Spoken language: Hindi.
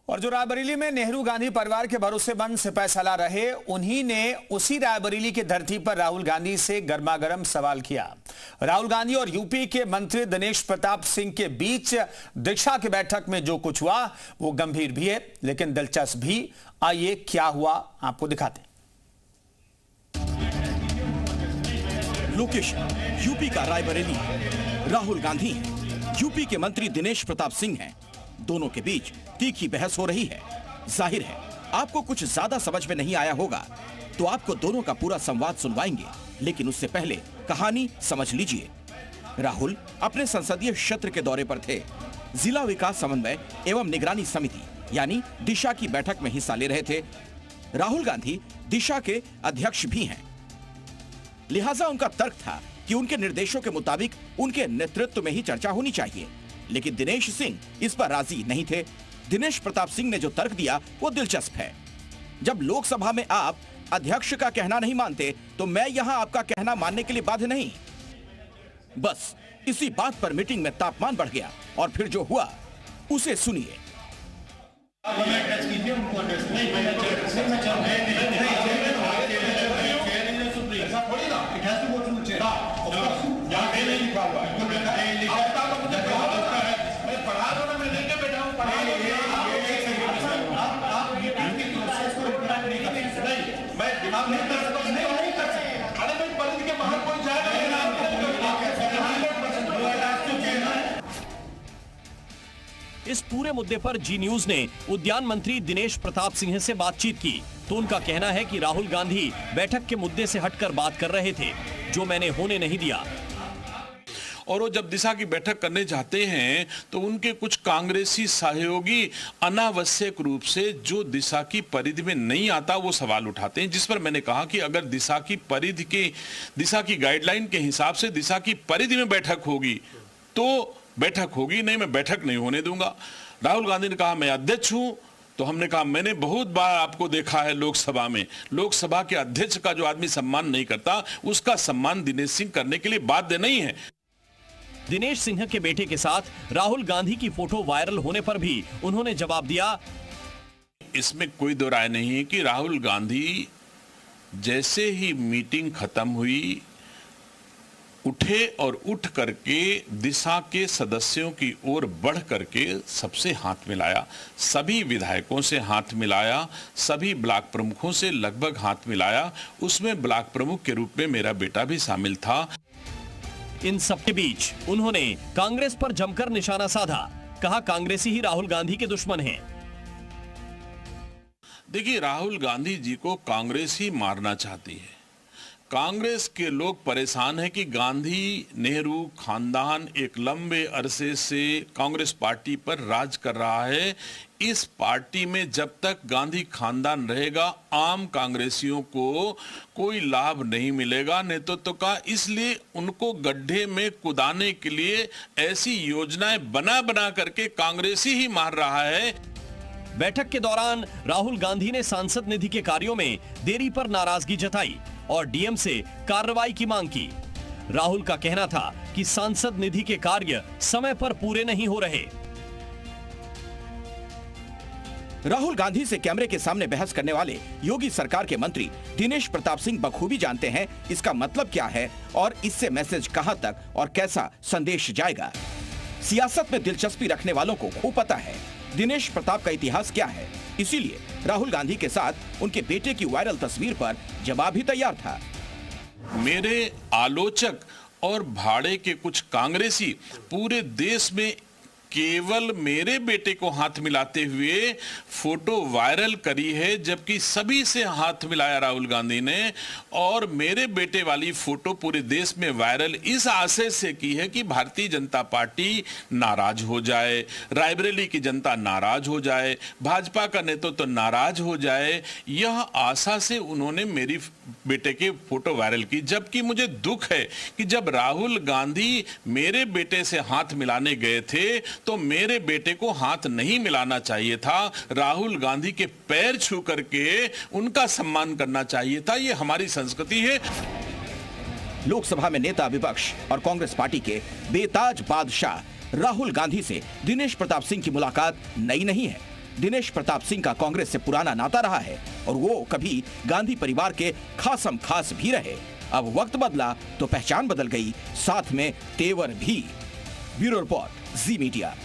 और जो रायबरेली में नेहरू गांधी परिवार के भरोसेमंद सिपहसालार रहे, उन्हीं ने उसी रायबरेली की धरती पर राहुल गांधी से गर्मागरम सवाल किया। राहुल गांधी और यूपी के मंत्री दिनेश प्रताप सिंह के बीच दीक्षा की बैठक में जो कुछ हुआ वो गंभीर भी है लेकिन दिलचस्प भी। आइए क्या हुआ आपको दिखाते हैं। लोकेशन यूपी का रायबरेली, राहुल गांधी यूपी के मंत्री दिनेश प्रताप सिंह हैं। दोनों के बीच तीखी बहस हो रही है। जाहिर है आपको कुछ ज्यादा समझ में नहीं आया होगा, तो आपको दोनों का पूरा संवाद सुनवाएंगे, लेकिन उससे पहले कहानी समझ लीजिए। राहुल अपने संसदीय क्षेत्र के दौरे पर थे। जिला विकास समन्वय एवं निगरानी समिति यानी दिशा की बैठक में हिस्सा ले रहे थे। राहुल गांधी दिशा के अध्यक्ष भी हैं, लिहाजा उनका तर्क था कि उनके निर्देशों के मुताबिक उनके नेतृत्व में ही चर्चा होनी चाहिए। लेकिन दिनेश सिंह इस पर राजी नहीं थे। दिनेश प्रताप सिंह ने जो तर्क दिया वो दिलचस्प है। जब लोकसभा में आप अध्यक्ष का कहना नहीं मानते तो मैं यहां आपका कहना मानने के लिए बाध्य नहीं। बस इसी बात पर मीटिंग में तापमान बढ़ गया और फिर जो हुआ उसे सुनिए। इस पूरे मुद्दे पर जी न्यूज ने उद्यान मंत्री दिनेश प्रताप सिंह से बातचीत की तो उनका कहना है कि राहुल गांधी बैठक के मुद्दे से हटकर बात कर रहे थे, जो मैंने होने नहीं दिया। और वो जब दिशा की बैठक करने जाते हैं तो उनके कुछ कांग्रेसी सहयोगी अनावश्यक रूप से जो दिशा की परिधि में नहीं आता वो सवाल उठाते हैं, जिस पर मैंने कहा कि अगर दिशा की गाइडलाइन के हिसाब से दिशा की परिधि में बैठक होगी तो बैठक होगी, नहीं मैं बैठक नहीं होने दूंगा। राहुल गांधी ने कहा मैं अध्यक्ष हूं, तो हमने कहा मैंने बहुत बार आपको देखा है लोकसभा में, लोकसभा के अध्यक्ष का जो आदमी सम्मान नहीं करता उसका सम्मान दिनेश सिंह करने के लिए बाध्य नहीं है। दिनेश सिंह के बेटे के साथ राहुल गांधी की फोटो वायरल होने पर भी उन्होंने जवाब दिया, इसमें कोई दो राय नहीं है कि राहुल गांधी जैसे ही मीटिंग खत्म हुई उठे और उठ करके दिशा के सदस्यों की ओर बढ़ करके सबसे हाथ मिलाया, सभी विधायकों से हाथ मिलाया, सभी ब्लॉक प्रमुखों से लगभग हाथ मिलाया। उसमें ब्लॉक प्रमुख के रूप में मेरा बेटा भी शामिल था। इन सबके बीच उन्होंने कांग्रेस पर जमकर निशाना साधा। कहा कांग्रेसी ही राहुल गांधी के दुश्मन हैं। देखिए, राहुल गांधी जी को कांग्रेस ही मारना चाहती है। कांग्रेस के लोग परेशान हैं कि गांधी नेहरू खानदान एक लंबे अरसे से कांग्रेस पार्टी पर राज कर रहा है। इस पार्टी में जब तक गांधी खानदान रहेगा आम कांग्रेसियों को कोई लाभ नहीं मिलेगा नेतृत्व का, इसलिए उनको गड्ढे में कुदाने के लिए ऐसी योजनाएं बना बना करके कांग्रेसी ही मार रहा है। बैठक के दौरान राहुल गांधी ने सांसद निधि के कार्यों में देरी पर नाराजगी जताई और डीएम से कार्रवाई की मांग की। राहुल का कहना था कि सांसद निधि के कार्य समय पर पूरे नहीं हो रहे। राहुल गांधी से कैमरे के सामने बहस करने वाले योगी सरकार के मंत्री दिनेश प्रताप सिंह बखूबी जानते हैं इसका मतलब क्या है और इससे मैसेज कहां तक और कैसा संदेश जाएगा। सियासत में दिलचस्पी रखने वालों को खूब पता है दिनेश प्रताप का इतिहास क्या है, इसीलिए राहुल गांधी के साथ उनके बेटे की वायरल तस्वीर पर जवाब भी तैयार था। मेरे आलोचक और भाड़े के कुछ कांग्रेसी पूरे देश में केवल मेरे बेटे को हाथ मिलाते हुए फोटो वायरल करी है, जबकि सभी से हाथ मिलाया राहुल गांधी ने। और मेरे बेटे वाली फोटो पूरे देश में वायरल इस आशय से की है कि भारतीय जनता पार्टी नाराज हो जाए, रायबरेली की जनता नाराज हो जाए, भाजपा का नेतृत्व तो नाराज हो जाए। यह आशा से उन्होंने मेरी बेटे के फोटो वायरल की। जबकि मुझे दुख है कि जब राहुल गांधी मेरे बेटे से हाथ मिलाने गए थे तो मेरे बेटे को हाथ नहीं मिलाना चाहिए था, राहुल गांधी के पैर छू करके उनका सम्मान करना चाहिए था। ये हमारी संस्कृति है। लोकसभा में नेता विपक्ष और कांग्रेस पार्टी के बेताज बादशाह राहुल गांधी से दिनेश प्रताप सिंह की मुलाकात नई नहीं है। दिनेश प्रताप सिंह का कांग्रेस से पुराना नाता रहा है और वो कभी गांधी परिवार के खासम खास भी रहे। अब वक्त बदला तो पहचान बदल गई, साथ में तेवर भी। ब्यूरो रिपोर्ट, जी मीडिया।